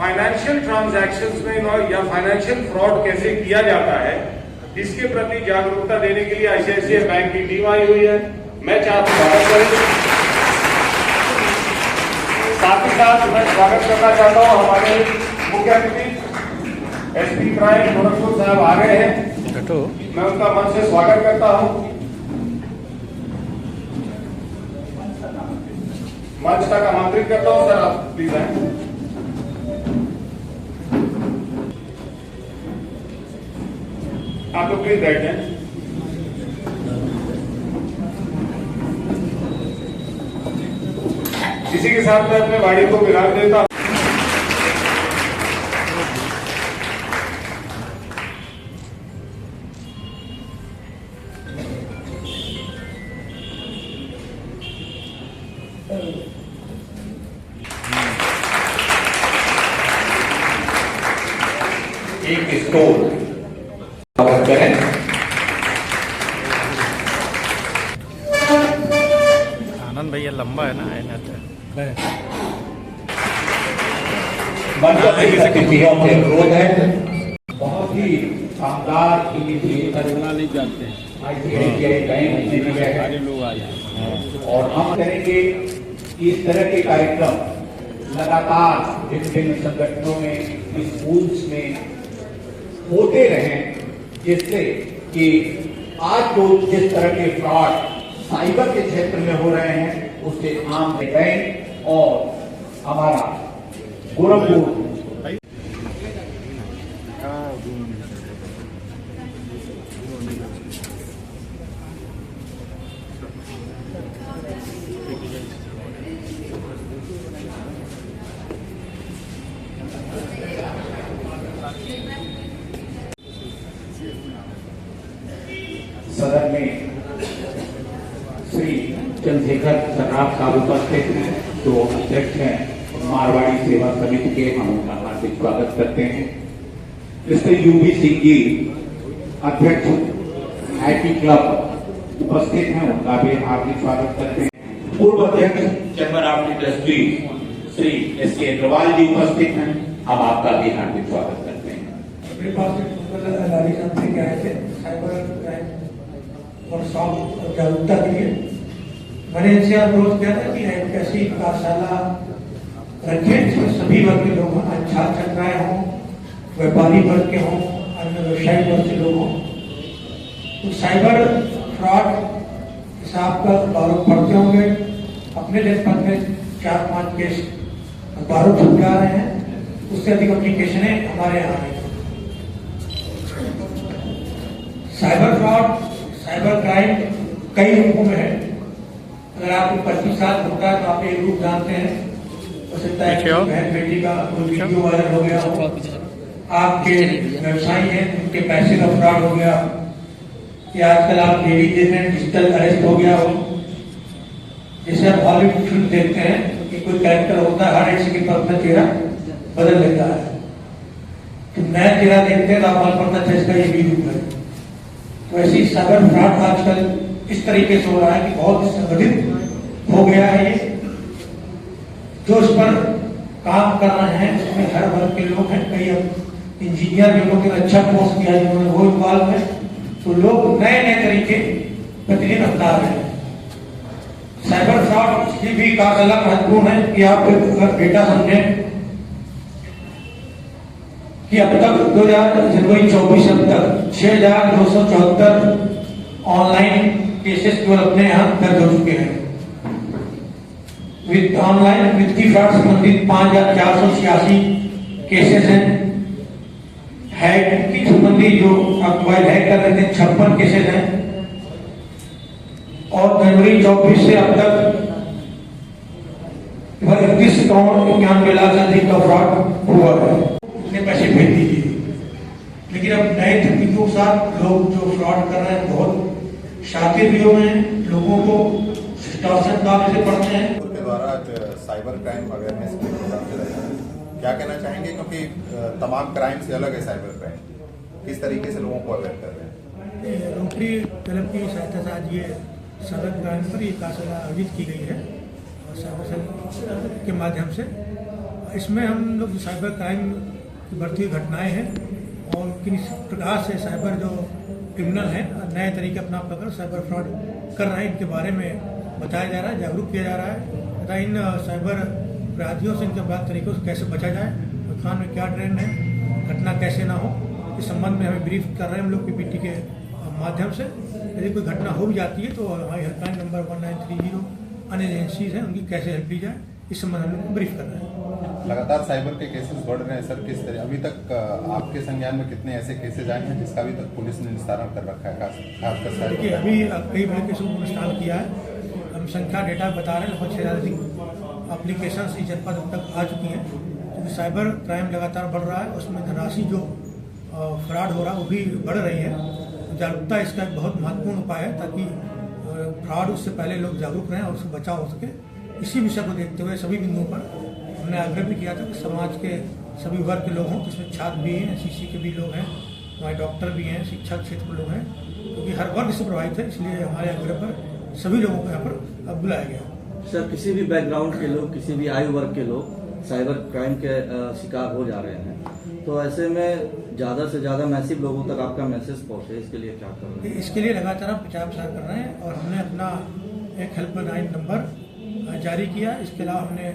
Financial transactions में या financial fraud कैसे किया जाता है, इसके प्रति जागरूकता देने के लिए आईसीआईसीआई बैंक की टीम आई हुई है। मैं चाहता हूं, साथ ही साथ मैं स्वागत करना चाहता हूं हमारे मुख्य अतिथि एसपी क्राइम गोरखपुर साहब आ गए हैं, मैं उनका मन से स्वागत करता हूं। मंच तक आमंत्रित करता हूं। सर आप प्लीज आए। आप लोग प्लीज बैठ जाएं। इसी के साथ मैं अपने वाणी को विराम देता हूं। एक स्टोर करें। आनंद भैया लंबा है ना अनुरोध है, बहुत ही शानदार नहीं जानते और हम करेंगे इस तरह के कार्यक्रम लगातार विभिन्न संगठनों में, स्कूल्स में होते रहें, जिससे कि आज जो जिस तरह के फ्रॉड साइबर के क्षेत्र में हो रहे हैं उससे आम बैंक और हमारा गोरखपुर सदन में श्री चंद्रशेखर सर्राफ साहब उपस्थित हैं, जो अध्यक्ष हैं मारवाड़ी सेवा समिति के, हम उनका हार्दिक स्वागत करते हैं। मिस्टर यूबी सिंह जी अध्यक्ष आईटी क्लब उपस्थित हैं, उनका भी हार्दिक स्वागत करते हैं। पूर्व अध्यक्ष chamber of industry Shri S के अग्रवाल जी उपस्थित हैं, हम आपका भी हार्दिक स्वागत करते हैं। और जागरूकता के लिए मैंने इनसे अनुरोध किया था कि एक ऐसी कार्यशाला रखें जिसमें सभी वर्ग के लोग हों, अच्छा छात्राएं हों, व्यापारी वर्ग के हों, अन्य व्यवसायिक वर्ग के लोग हों। तो साइबर फ्रॉड हिसाब का अखबारों पढ़ते होंगे, अपने जनपद में 4-5 केस अखबारों छप जा रहे हैं, उससे अधिक एप्लीकेशनें हमारे यहाँ हैं। साइबर फ्रॉड, साइबर क्राइम कई रूपों में है। अगर आपको 25 साल होता है तो आप एक रूप जानते हैं, हो सकता है कि बहन बेटी का कोई वीडियो वायरल हो गया हो, आपके व्यवसायी हैं उनके पैसे का फ्रॉड हो गया, या आजकल आप टीवी देख रहे हैं डिजिटल अरेस्ट हो गया हो। जैसे आप हॉलीवुड फिल्म देखते हैं कि कोई कैरेक्टर होता है, हर एक सेकंड पर अपना चेहरा बदल लेता है, तो नया चेहरा देखते हैं तो आप मान पड़ता है इसका ये भी रूप है। तो ऐसी साइबर फ्रॉड आजकल इस तरीके से हो रहा है कि बहुत संगठित हो गया है। ये जो इस पर काम कर रहे हैं उसमें हर वर्ग के लोग हैं, कई इंजीनियर भी लोग अच्छा कोर्स किया जिन्होंने वो इन्वॉल्व है, तो लोग नए नए तरीके प्रतिदिन अपना रहे हैं। साइबर फ्रॉड इसकी भी कार्यशाला महत्वपूर्ण है कि आप अगर डेटा समझें कि अब तक 2024 अब तक 6,274 ऑनलाइन केसेस केवल अपने यहाँ दर्ज हो चुके हैं। ऑनलाइन वित्तीय फ्रॉड संबंधित 5,486 केसेस हैं। हैकिंग संबंधी जो आप मोबाइल हैक कर रहे थे 56 केसेस हैं, और जनवरी 24 से अब तक 31 करोड़ 91 लाख से अधिक का फ्रॉड हुआ है। पैसे भेज दीजिए, लेकिन अब नए तकनीकों के साथ लोग जो फ्रॉड कर रहे हैं बहुत शातिर भी हो रहे हैं, लोगों को सिस्टम से पढ़ते हैं। के द्वारा साइबर क्राइम अवेयरनेस प्रोग्राम चलाया जा रहा है, क्या कहना चाहेंगे, क्योंकि तमाम क्राइम से अलग है साइबर क्राइम, किस तरीके से लोगों को अवेयर कर रहे हैं? रोटरी क्लब की सहायता से आज ये साइबर क्राइम पर ये कार्यशाला आयोजित की गई है, और साइबर सेल के माध्यम से इसमें हम लोग जो साइबर क्राइम की बढ़ती हुई घटनाएं हैं और किस प्रकार से साइबर जो क्रिमिनल हैं नए तरीके अपना कर साइबर फ्रॉड कर रहे हैं, इनके बारे में बताया जा रहा है, जागरूक किया जा रहा है तथा इन साइबर अपराधियों से इनके अपराध तरीकों से कैसे बचा जाए, उत्थान में क्या ट्रेंड है, घटना कैसे ना हो, इस संबंध में हमें ब्रीफ कर रहे हैं हम लोग पीपीटी के माध्यम से। यदि कोई घटना हो भी जाती है तो हमारी हेल्पलाइन नंबर 1930 अन्य एजेंसीज हैं, उनकी कैसे हेल्प ली जाए, इस संबंध में हम लोग ब्रीफ कर रहे हैं। लगातार साइबर के केसेस बढ़ रहे हैं सर, किस तरह अभी तक आपके संज्ञान में कितने ऐसे केसेस आए हैं जिसका अभी तक पुलिस ने निस्तारण कर रखा है? खासकर देखिए अभी कई बड़े केसों को निस्तारण किया है, हम संख्या डेटा बता रहे हैं, लगभग 6,000 अधिक एप्लीकेशन इस जनपद अब तक आ चुकी हैं। क्योंकि साइबर क्राइम लगातार बढ़ रहा है, उसमें धनराशि जो फ्रॉड हो रहा है वो भी बढ़ रही है। जागरूकता इसका एक बहुत महत्वपूर्ण उपाय है ताकि फ्रॉड उससे पहले लोग जागरूक रहें और उससे बचाव हो सके। इसी विषय को देखते हुए सभी बिंदुओं पर हमने आग्रह भी किया था कि समाज के सभी वर्ग के लोग हों, जिसमें छात्र भी हैं, एनसीसी के भी लोग हैं, हमारे डॉक्टर भी हैं, शिक्षा क्षेत्र के लोग हैं, क्योंकि हर वर्ग इससे प्रभावित है, इसलिए हमारे आग्रह पर सभी लोगों को यहाँ पर बुलाया गया। सर किसी भी बैकग्राउंड के लोग, किसी भी आयु वर्ग के लोग साइबर क्राइम के शिकार हो जा रहे हैं, तो ऐसे में ज़्यादा से ज़्यादा मैसिव लोगों तक आपका मैसेज पहुँचे, इसके लिए क्या कर रहे हैं? इसके लिए लगातार हम प्रचार प्रसार कर रहे हैं और हमने अपना एक हेल्पलाइन नंबर जारी किया। इसके अलावा हमने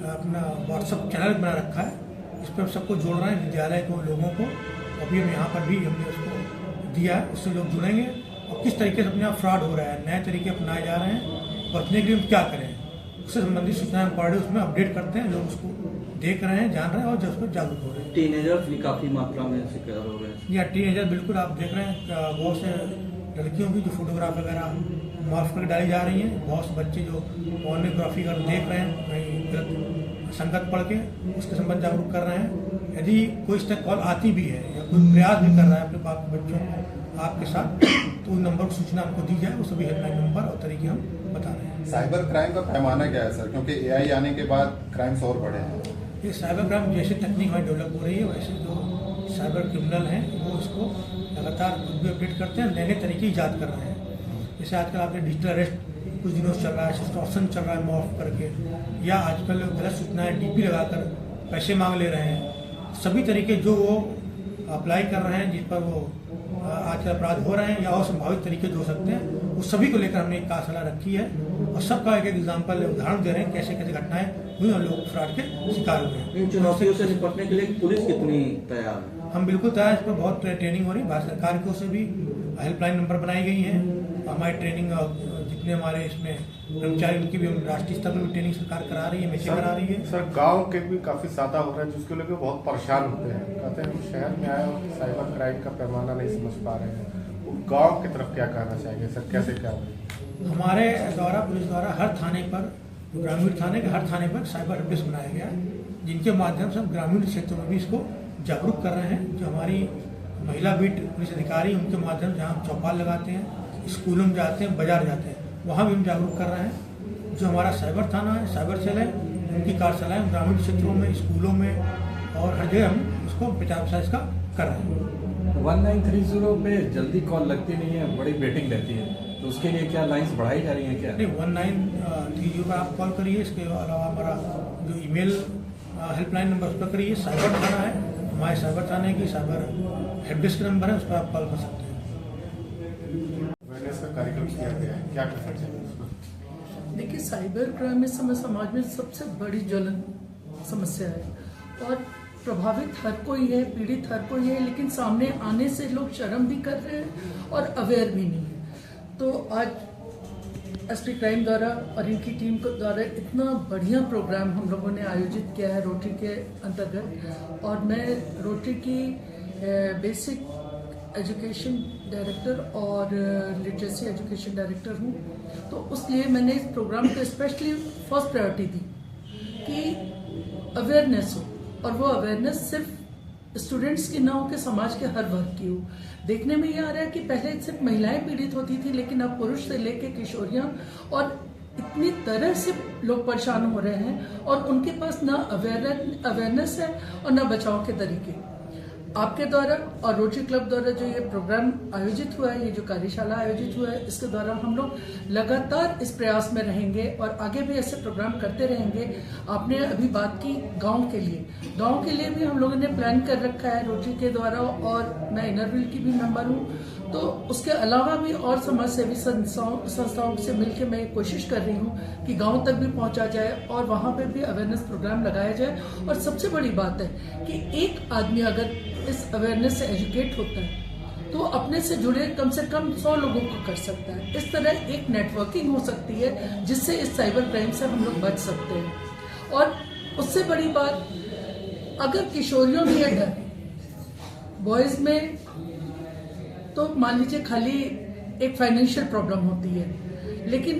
अपना व्हाट्सअप चैनल बना रखा है, इस पर हम सबको जोड़ रहे हैं, विद्यालय को, लोगों को। अभी हम यहाँ पर भी हमने उसको दिया है, उससे लोग जुड़ेंगे और किस तरीके से अपने यहाँ फ्रॉड हो रहा है, नए तरीके अपनाए जा रहे हैं, बचने के लिए हम क्या करें, उससे संबंधित सूचनाएं हम पढ़ उसमें अपडेट करते हैं, लोग उसको देख रहे हैं, जान रहे हैं और उस पर जागरूक हो रहे हैं। टीनेजर्स भी काफ़ी मात्रा में शिकार हो रहे हैं। या टीनेजर बिल्कुल आप देख रहे हैं, बहुत से लड़कियों की जो फोटोग्राफ वगैरह मॉर्फ कर डाली जा रही हैं, बहुत से बच्चे जो पोर्नोग्राफी कर देख रहे हैं, कहीं गलत संगत पढ़ के उसके संबंध जागरूक कर रहे हैं। यदि कोई इस तरह कॉल आती भी है या कोई प्रयास भी कर रहा है अपने बाप बच्चों को आपके साथ, तो उन नंबर की सूचना हमको दी जाए, वो सभी हेल्पलाइन नंबर और तरीके हम बता रहे हैं। साइबर क्राइम का पैमाना क्या है सर, क्योंकि एआई आने के बाद क्राइम्स और बढ़े हैं? ये साइबर क्राइम जैसे तकनीक हमारी डेवलप हो रही है, वैसे जो साइबर क्रिमिनल हैं वो इसको लगातार खुद भी अपडेट करते हैं, नए नए तरीके ईजाद कर रहे हैं। जैसे आजकल आपने डिजिटल अरेस्ट कुछ दिनों से चल रहा है, एक्सटॉर्शन चल रहा है मॉर्फ करके, या आजकल गलत सूचनाएं डीपी लगाकर पैसे मांग ले रहे हैं। सभी तरीके जो वो अप्लाई कर रहे हैं, जिस पर वो आजकल अपराध हो रहे हैं या और संभावित तरीके जो हो सकते हैं, वो सभी को लेकर हमने एक कार्यशाला रखी है और सबका एक एग्जाम्पल उदाहरण दे रहे हैं कैसे कैसे घटनाएं हुई और लोग फ्रॉड के शिकार हुए हैं। इन चुनौतियों से निपटने के लिए पुलिस कितनी तैयार है? हम बिल्कुल तैयार, इस पर बहुत ट्रेनिंग हो रही है, भारत सरकार की ओर से भी हेल्पलाइन नंबर बनाई गई हैं। हमारी ट्रेनिंग जितने हमारे इसमें कर्मचारी उनकी भी हम राष्ट्रीय स्तर पर भी ट्रेनिंग सरकार करा रही है, मेचे करा रही है। सर गांव के भी काफी ज्यादा हो रहा है, जिसको लेकर बहुत परेशान होते हैं, कहते हैं हम शहर में आए और साइबर क्राइम का पैमाना नहीं समझ पा रहे हैं। गांव की तरफ क्या कहना चाहेंगे सर, कैसे क्या हो? हमारे द्वारा पुलिस द्वारा हर थाने पर, ग्रामीण थाने के हर थाने पर साइबर हेल्प डेस्क बनाया गया है, जिनके माध्यम से हम ग्रामीण क्षेत्रों में भी इसको जागरूक कर रहे हैं। जो हमारी महिला बीट पुलिस अधिकारी, उनके माध्यम से जहाँ हम चौपाल लगाते हैं, स्कूलों में जाते हैं, बाजार जाते हैं, वहाँ भी हम जागरूक कर रहे हैं। जो हमारा साइबर थाना है, साइबर सेल है, उनकी कार्यशालाएं ग्रामीण क्षेत्रों में, स्कूलों में और हर जगह हम उसको प्रचार प्रसार का कर रहे हैं। 1930 पे जल्दी कॉल लगती नहीं है, बड़ी वेटिंग रहती है, तो उसके लिए क्या लाइंस बढ़ाई जा रही हैं क्या? नहीं, 1930 पर आप कॉल करिए, इसके अलावा हमारा जो ईमेल हेल्पलाइन नंबर उस पर करिए। साइबर थाना है, हमारे साइबर थाने की साइबर हेल्प डेस्क नंबर है, उस पर आप कॉल कर सकते हैं। कार्यक्रम किया गया है, क्या करना चाहिए? देखिए, साइबर क्राइम इस समय समाज में सबसे बड़ी ज्वलन समस्या है और प्रभावित हर कोई है, पीड़ित हर कोई है, लेकिन सामने आने से लोग शर्म भी कर रहे हैं और अवेयर भी नहीं है। तो आज एसपी क्राइम द्वारा और इनकी टीम को द्वारा इतना बढ़िया प्रोग्राम हम लोगों ने आयोजित किया है रोटरी के अंतर्गत, और मैं रोटरी की बेसिक एजुकेशन डायरेक्टर और लिटरेसी एजुकेशन डायरेक्टर हूँ। तो उसलिए मैंने इस प्रोग्राम को स्पेशली फर्स्ट प्रायोरिटी दी कि अवेयरनेस हो, और वो अवेयरनेस सिर्फ स्टूडेंट्स की ना हो कि समाज के हर वर्ग की हो। देखने में ये आ रहा है कि पहले सिर्फ महिलाएं पीड़ित होती थी, लेकिन अब पुरुष से लेकर किशोरियां और इतनी तरह से लोग परेशान हो रहे हैं और उनके पास ना अवेयरनेस है और ना बचाव के तरीके। आपके द्वारा और रोटरी क्लब द्वारा जो ये प्रोग्राम आयोजित हुआ है, ये जो कार्यशाला आयोजित हुआ है, इसके द्वारा हम लोग लगातार इस प्रयास में रहेंगे और आगे भी ऐसे प्रोग्राम करते रहेंगे। आपने अभी बात की गांव के लिए भी हम लोगों ने प्लान कर रखा है रोटरी के द्वारा, और मैं इनरव्हील की भी मेंबर हूँ, तो उसके अलावा भी और समाज सेवी संस्थाओं से मिलकर मैं कोशिश कर रही हूँ कि गाँव तक भी पहुँचा जाए और वहाँ पे भी अवेयरनेस प्रोग्राम लगाया जाए। और सबसे बड़ी बात है कि एक आदमी अगर इस अवेयरनेस से एजुकेट होता है तो अपने से जुड़े कम से कम 100 लोगों को कर सकता है। इस तरह एक नेटवर्किंग हो सकती है जिससे इस साइबर क्राइम से हम लोग बच सकते हैं। और उससे बड़ी बात, अगर किशोरियों में है डर, बॉयज में तो मान लीजिए खाली एक फाइनेंशियल प्रॉब्लम होती है, लेकिन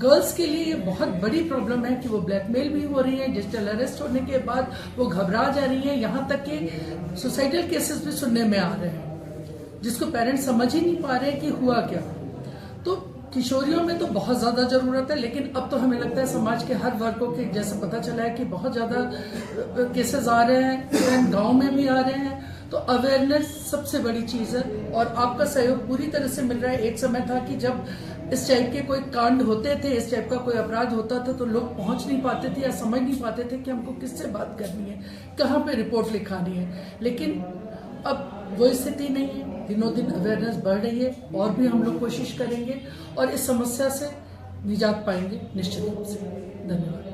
गर्ल्स के लिए ये बहुत बड़ी प्रॉब्लम है कि वो ब्लैकमेल भी हो रही है, डिजिटल अरेस्ट होने के बाद वो घबरा जा रही है, यहाँ तक कि सुसाइडल केसेस भी सुनने में आ रहे हैं जिसको पेरेंट्स समझ ही नहीं पा रहे हैं कि हुआ क्या। तो किशोरियों में तो बहुत ज्यादा जरूरत है, लेकिन अब तो हमें लगता है समाज के हर वर्गों के, जैसे पता चला है कि बहुत ज्यादा केसेस आ रहे हैं, गाँव में भी आ रहे हैं। तो अवेयरनेस सबसे बड़ी चीज है और आपका सहयोग पूरी तरह से मिल रहा है। एक समय था कि जब इस टाइप के कोई कांड होते थे, इस टाइप का कोई अपराध होता था, तो लोग पहुंच नहीं पाते थे या समझ नहीं पाते थे कि हमको किससे बात करनी है, कहाँ पे रिपोर्ट लिखानी है। लेकिन अब वो स्थिति नहीं है, दिनों दिन अवेयरनेस बढ़ रही है और भी हम लोग कोशिश करेंगे और इस समस्या से निजात पाएंगे निश्चित रूप से। धन्यवाद।